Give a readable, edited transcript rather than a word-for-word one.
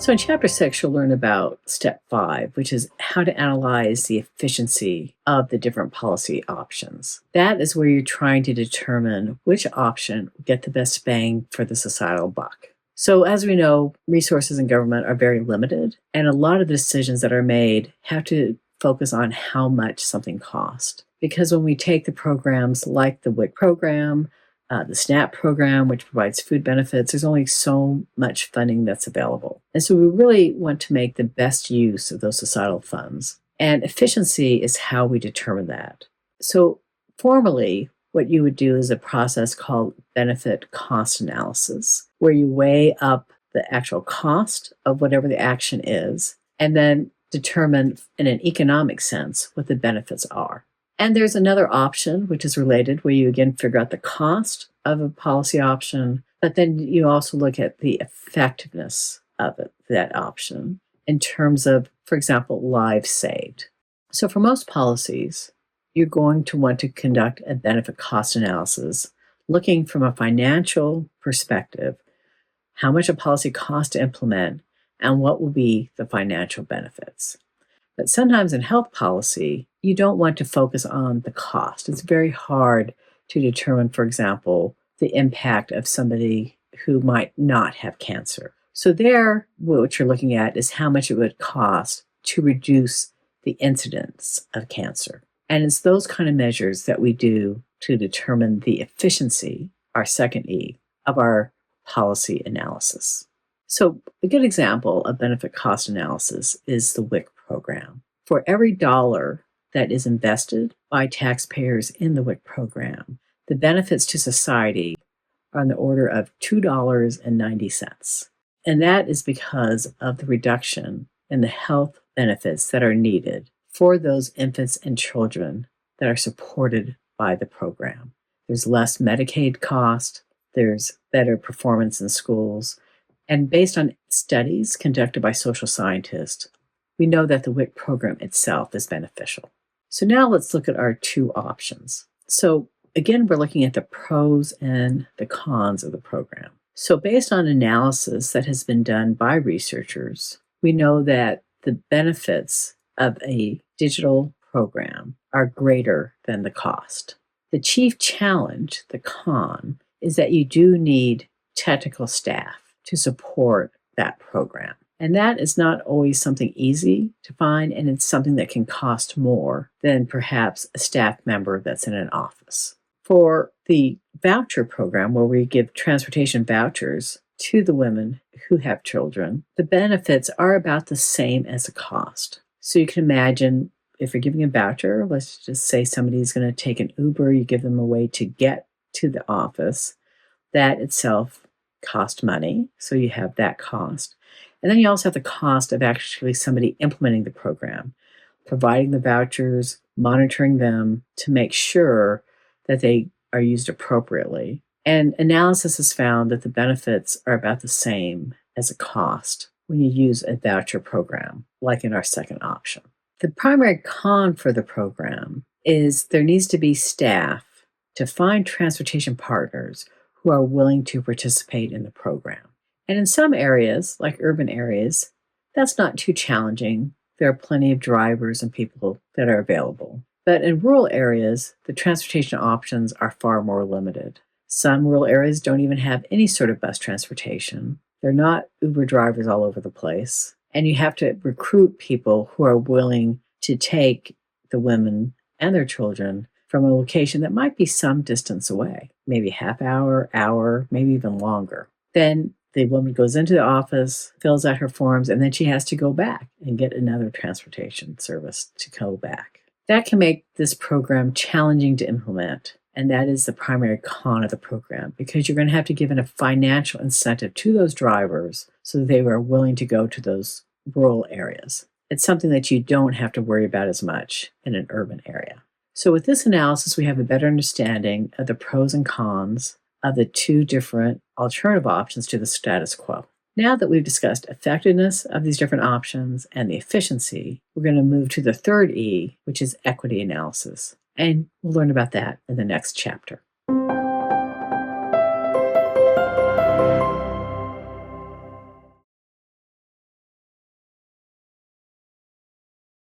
So in Chapter 6, you'll learn about Step 5, which is how to analyze the efficiency of the different policy options. That is where you're trying to determine which option will get the best bang for the societal buck. So as we know, resources in government are very limited, and a lot of the decisions that are made have to focus on how much something costs. Because when we take the programs like the WIC program, the SNAP program, which provides food benefits, there's only so much funding that's available. And so we really want to make the best use of those societal funds. And efficiency is how we determine that. So formally, what you would do is a process called benefit cost analysis, where you weigh up the actual cost of whatever the action is, and then determine in an economic sense what the benefits are. And there's another option, which is related, where you again figure out the cost of a policy option, but then you also look at the effectiveness of that option in terms of, for example, lives saved. So for most policies, you're going to want to conduct a benefit cost analysis, looking from a financial perspective, how much a policy costs to implement, and what will be the financial benefits. But sometimes in health policy, you don't want to focus on the cost. It's very hard to determine, for example, the impact of somebody who might not have cancer. So there, what you're looking at is how much it would cost to reduce the incidence of cancer. And it's those kind of measures that we do to determine the efficiency, our second E, of our policy analysis. So a good example of benefit cost analysis is the WIC program. For every dollar that is invested by taxpayers in the WIC program, the benefits to society are on the order of $2.90. And that is because of the reduction in the health benefits that are needed for those infants and children that are supported by the program. There's less Medicaid cost, there's better performance in schools, and based on studies conducted by social scientists, we know that the WIC program itself is beneficial. So now let's look at our two options. So again, we're looking at the pros and the cons of the program. So based on analysis that has been done by researchers, we know that the benefits of a digital program are greater than the cost. The chief challenge, the con, is that you do need technical staff to support that program. And that is not always something easy to find, and it's something that can cost more than perhaps a staff member that's in an office. For the voucher program, where we give transportation vouchers to the women who have children, the benefits are about the same as the cost. So you can imagine if you're giving a voucher, let's just say somebody's going to take an Uber, you give them a way to get to the office. That itself costs money, so you have that cost. And then you also have the cost of actually somebody implementing the program, providing the vouchers, monitoring them to make sure that they are used appropriately. And analysis has found that the benefits are about the same as the cost when you use a voucher program, like in our second option. The primary con for the program is there needs to be staff to find transportation partners who are willing to participate in the program. And in some areas, like urban areas, that's not too challenging. There are plenty of drivers and people that are available. But in rural areas, the transportation options are far more limited. Some rural areas don't even have any sort of bus transportation. They're not Uber drivers all over the place. And you have to recruit people who are willing to take the women and their children from a location that might be some distance away, maybe half hour, maybe even longer. Then the woman goes into the office, fills out her forms, and then she has to go back and get another transportation service to go back. That can make this program challenging to implement, and that is the primary con of the program, because you're going to have to give a financial incentive to those drivers so that they are willing to go to those rural areas. It's something that you don't have to worry about as much in an urban area. So with this analysis, we have a better understanding of the pros and cons of the two different alternative options to the status quo. Now that we've discussed effectiveness of these different options and the efficiency, we're going to move to the third E, which is equity analysis. And we'll learn about that in the next chapter.